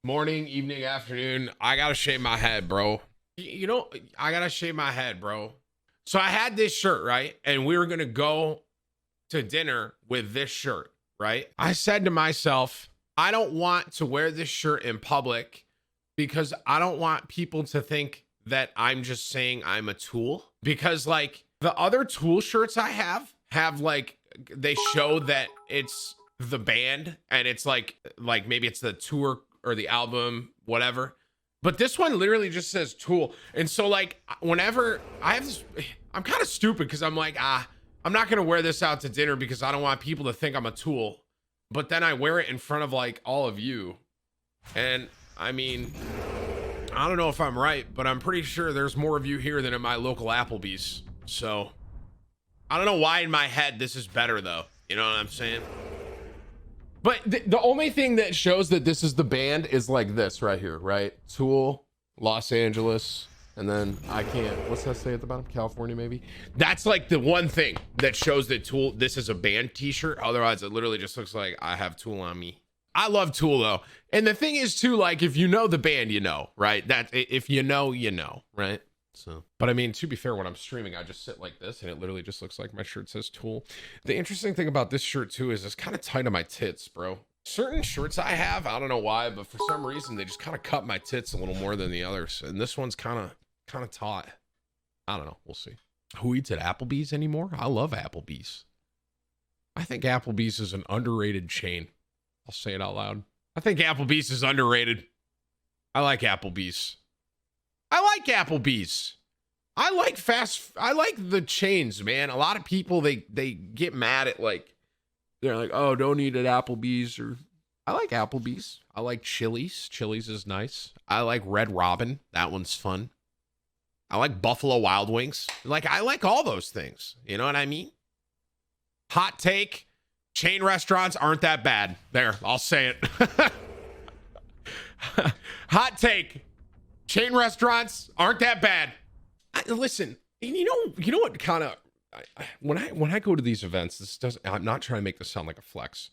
Morning, evening, afternoon. I gotta shave my head, bro. I gotta shave my head, bro. So I had this shirt, right? And we were gonna go to dinner with this shirt, right? I said to myself, I don't want to wear this shirt in public because I don't want people to think that I'm just saying I'm a tool. Because like the other tool shirts I have like they show that it's the band and it's like maybe it's the tour or the album, whatever. But this one literally just says Tool. And so like whenever I have this, I'm kind of stupid because I'm like, I'm not gonna wear this out to dinner because I don't want people to think I'm a tool. But then I wear it in front of like all of you. And I mean, I don't know if I'm right, but I'm pretty sure there's more of you here than in my local Applebee's. So I don't know why in my head this is better though. You know what I'm saying? But the only thing that shows that this is the band is like this right here, right? Tool, Los Angeles, and then I can't, what's that say at the bottom? California, maybe? That's like the one thing that shows that Tool, this is a band t-shirt. Otherwise, it literally just looks like I have Tool on me. I love Tool though. And the thing is too, like, if you know the band, you know, right? That if you know, right? So, but I mean, to be fair, when I'm streaming, I just sit like this and it literally just looks like my shirt says Tool. The interesting thing about this shirt too is it's kind of tight on my tits, bro. Certain shirts I have, I don't know why, but for some reason they just kind of cut my tits a little more than the others. And this one's kind of taut. I don't know. We'll see. Who eats at Applebee's anymore? I love Applebee's. I think Applebee's is an underrated chain. I'll say it out loud. I think Applebee's is underrated. I like Applebee's. I like Applebee's. I like the chains, man. A lot of people they get mad at like they're like, "Oh, don't eat at Applebee's," or I like Applebee's. I like Chili's. Chili's is nice. I like Red Robin. That one's fun. I like Buffalo Wild Wings. Like I like all those things. You know what I mean? Hot take, chain restaurants aren't that bad. There, I'll say it. Hot take. Chain restaurants aren't that bad. Listen, you know what kind of when I go to these events, I'm not trying to make this sound like a flex.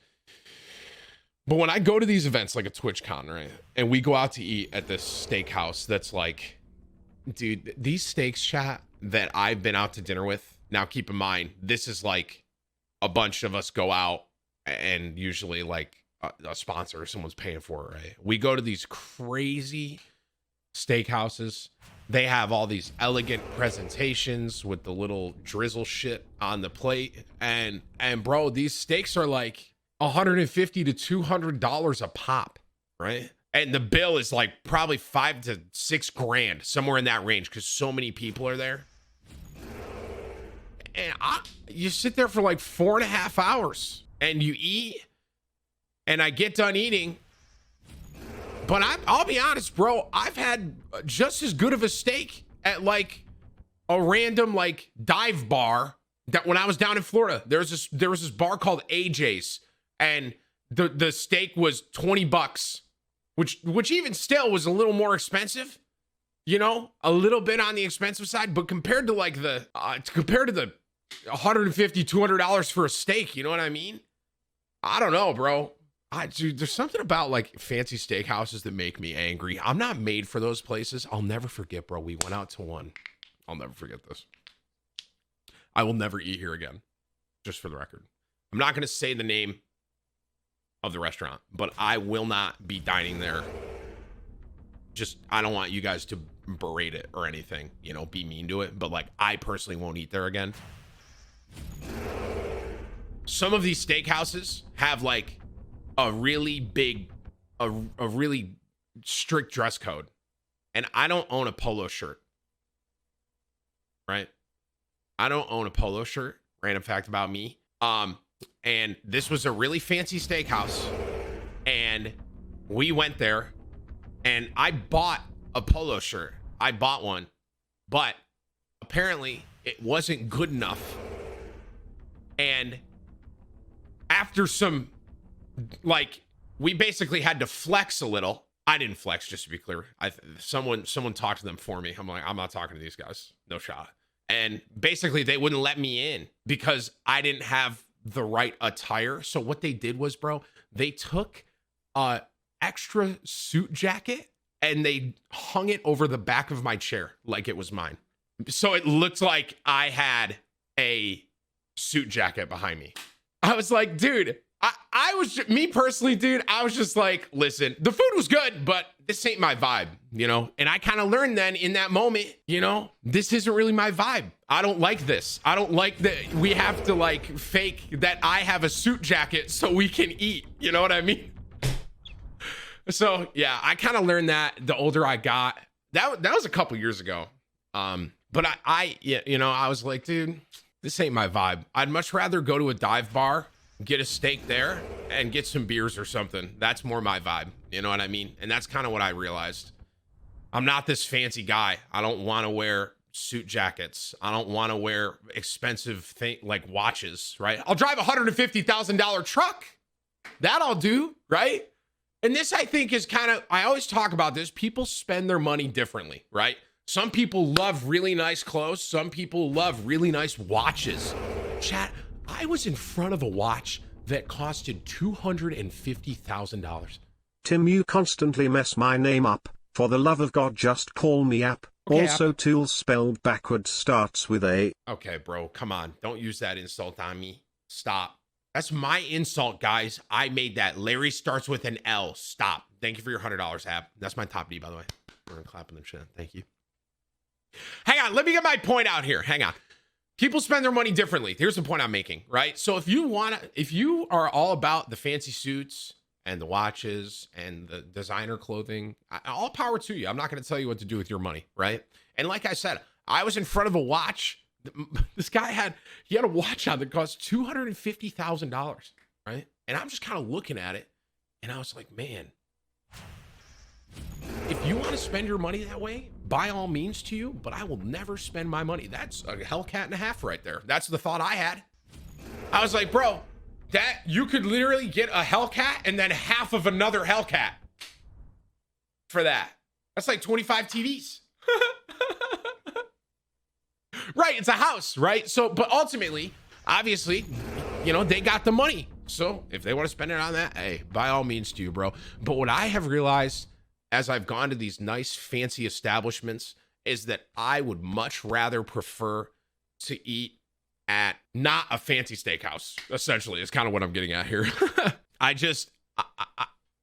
But when I go to these events like a TwitchCon, right? And we go out to eat at this steakhouse that's like, dude, these steaks, chat, that I've been out to dinner with. Now keep in mind, this is like a bunch of us go out and usually like a sponsor or someone's paying for it, right? We go to these crazy steakhouses. They have all these elegant presentations with the little drizzle shit on the plate, and bro, these steaks are like $150 to $200 a pop, right? And the bill is like probably $5 to $6 grand, somewhere in that range, because so many people are there. And you sit there for like 4.5 hours and you eat, and I get done eating. But I'll be honest, bro, I've had just as good of a steak at like a random like dive bar that when I was down in Florida. There was this bar called AJ's, and the steak was $20, which even still was a little more expensive, you know, a little bit on the expensive side, but compared to like the $150, $200 for a steak, you know what I mean? I don't know, bro. Dude, there's something about like fancy steakhouses that make me angry. I'm not made for those places. I'll never forget, bro. We went out to one. I'll never forget this. I will never eat here again, just for the record. I'm not going to say the name of the restaurant, but I will not be dining there. Just, I don't want you guys to berate it or anything, you know, be mean to it. But like, I personally won't eat there again. Some of these steakhouses have like a really big, a really strict dress code. And I don't own a polo shirt, right? I don't own a polo shirt. Random fact about me. And this was a really fancy steakhouse. And we went there and I bought a polo shirt. I bought one, but apparently it wasn't good enough. And after some, like, we basically had to flex a little. I didn't flex, just to be clear. Someone talked to them for me. I'm like, I'm not talking to these guys. No shot. And basically they wouldn't let me in because I didn't have the right attire. So what they did was, bro, they took extra suit jacket and they hung it over the back of my chair like it was mine. So it looked like I had a suit jacket behind me. I was like, dude, I was, me personally, dude, I was just like, listen, the food was good, but this ain't my vibe, you know? And I kind of learned then in that moment, you know, this isn't really my vibe. I don't like this. I don't like that we have to like fake that I have a suit jacket so we can eat. You know what I mean? So yeah, I kind of learned that the older I got. That was a couple years ago. But you know, I was like, dude, this ain't my vibe. I'd much rather go to a dive bar, get a steak there, and get some beers or something. That's more my vibe. You know what I mean? And that's kind of what I realized. I'm not this fancy guy. I don't want to wear suit jackets. I don't want to wear expensive thing like watches, right? I'll drive a $150,000 truck. That I'll do, right? And this, I think, is kind of, I always talk about this. People spend their money differently, right? Some people love really nice clothes. Some people love really nice watches. Chat, I was in front of a watch that costed $250,000. Tim, you constantly mess my name up. For the love of God, just call me App. Okay, also, App. Tools spelled backwards starts with A. Okay, bro, come on. Don't use that insult on me. Stop. That's my insult, guys. I made that. Larry starts with an L. Stop. Thank you for your $100, App. That's my top D, by the way. We're gonna clap in the chat. Thank you. Hang on. Let me get my point out here. Hang on. People spend their money differently. Here's the point I'm making, right? So if you are all about the fancy suits and the watches and the designer clothing, all power to you. I'm not going to tell you what to do with your money, right? And like I said, I was in front of a watch. This guy had a watch on that cost $250,000, right? And I'm just kind of looking at it, and I was like, man, if you want to spend your money that way, by all means to you, but I will never spend my money. That's a Hellcat and a half right there. That's the thought I had. I was like, bro, that you could literally get a Hellcat and then half of another Hellcat for that. That's like 25 TVs. Right, it's a house, right? So, but ultimately, obviously, you know, they got the money. So if they want to spend it on that, hey, by all means to you, bro. But what I have realized as I've gone to these nice fancy establishments is that I would much rather prefer to eat at not a fancy steakhouse, essentially, is kind of what I'm getting at here. I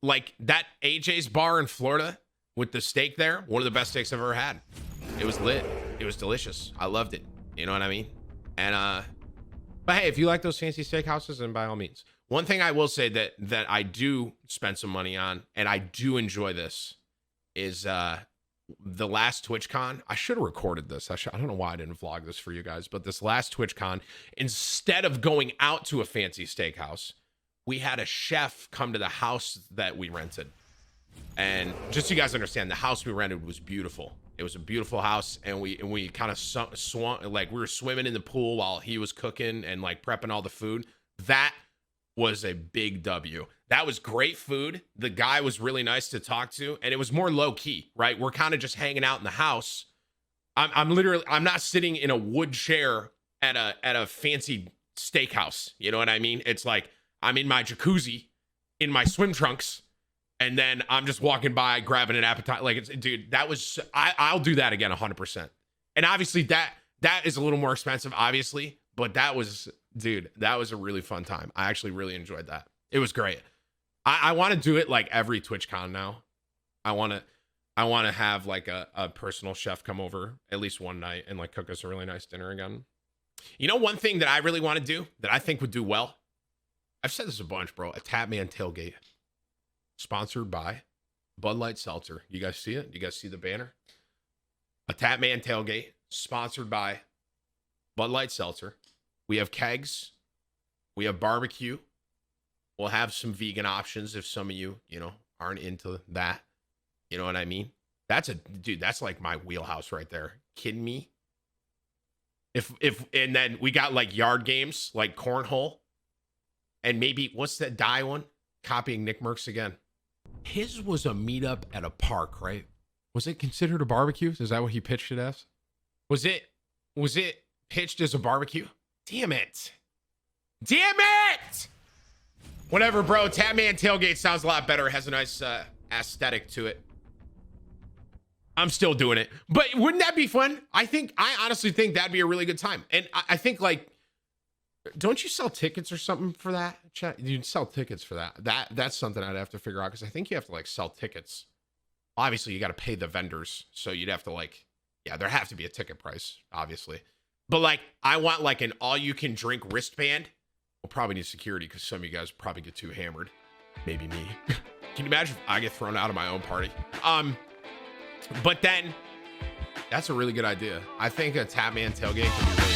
like that AJ's bar in Florida with the steak there, one of the best steaks I've ever had. It was lit. It was delicious. I loved it. You know what I mean? And, but hey, if you like those fancy steakhouses, then by all means. One thing I will say that I do spend some money on, and I do enjoy this, is the last TwitchCon. I should have recorded this. I don't know why I didn't vlog this for you guys, but this last TwitchCon, instead of going out to a fancy steakhouse, we had a chef come to the house that we rented. And just so you guys understand, the house we rented was beautiful. It was a beautiful house, and we kind of swung, like we were swimming in the pool while he was cooking and like prepping all the food. That was a big W. That was great food. The guy was really nice to talk to, and it was more low key, right? We're kind of just hanging out in the house. I'm not sitting in a wood chair at a fancy steakhouse. You know what I mean? It's like I'm in my jacuzzi in my swim trunks, and then I'm just walking by grabbing an appetite. Like, dude, that was, I'll do that again 100%. And obviously that is a little more expensive, obviously, but that was, dude, that was a really fun time. I actually really enjoyed that. It was great. I want to do it like every TwitchCon now. I want to have like a personal chef come over at least one night and like cook us a really nice dinner again. You know, one thing that I really want to do that I think would do well, I've said this a bunch, bro, a Tatman tailgate. Sponsored by Bud Light Seltzer. You guys see it? You guys see the banner? A Tatman tailgate sponsored by Bud Light Seltzer. We have kegs. We have barbecue. We'll have some vegan options if some of you, aren't into that. You know what I mean? That's like my wheelhouse right there. Kidding me? And then we got like yard games, like cornhole. And maybe, what's that die one? Copying Nick Merckx again. His was a meetup at a park, right? Was it considered a barbecue? Is that what he pitched it as? Was it pitched as a barbecue? Damn it. Whatever, bro. Tatman tailgate sounds a lot better. It has a nice aesthetic to it. I'm still doing it. But wouldn't that be fun? I honestly think that'd be a really good time. And I think, like, don't you sell tickets or something for that? You'd sell tickets for that. That's something I'd have to figure out, because I think you have to, like, sell tickets. Obviously, you got to pay the vendors. So you'd have to, like, yeah, there have to be a ticket price, obviously. But, like, I want, like, an all-you-can-drink wristband. We'll probably need security, because some of you guys probably get too hammered. Maybe me. Can you imagine if I get thrown out of my own party? But then, that's a really good idea. I think a Tatman tailgate can be really